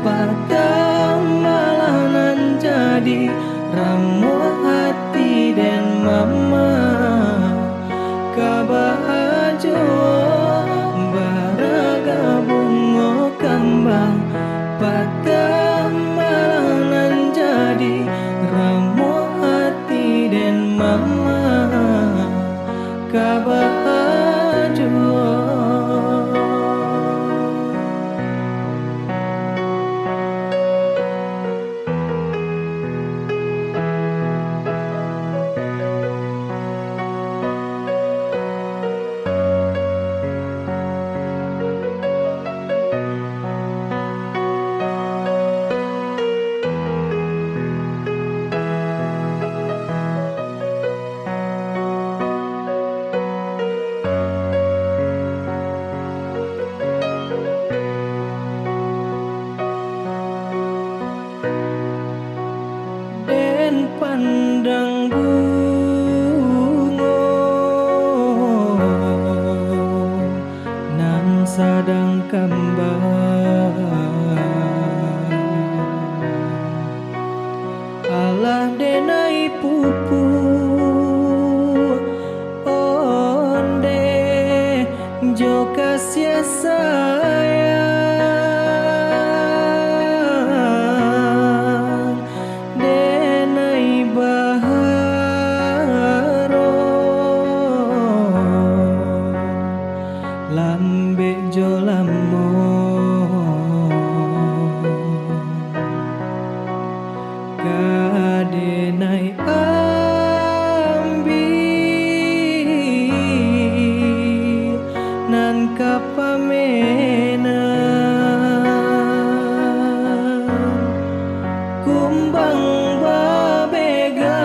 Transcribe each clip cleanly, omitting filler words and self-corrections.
pada malanan jadi ramu hati dan mama kabajo baraga bungo kambang pada malanan jadi ramu hati dan mama kabajo. Pandang bungo nan sadang kembang alah denai pupu onde joka sia sayang denai baharo lambe jolamo kadenai ambil nan kapamenan kumbang babega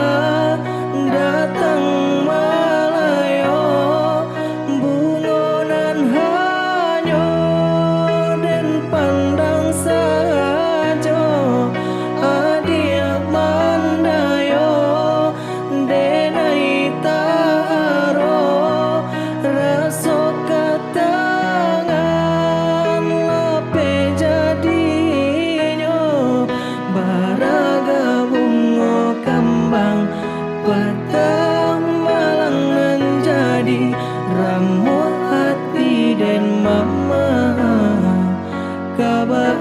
datang malayo bungonan hanyo dan pandang sajo adia mandayo denai taro raso katangan lape jadinyo baraga bungo kambang pada malangan jadi ramu hati dan mama kabar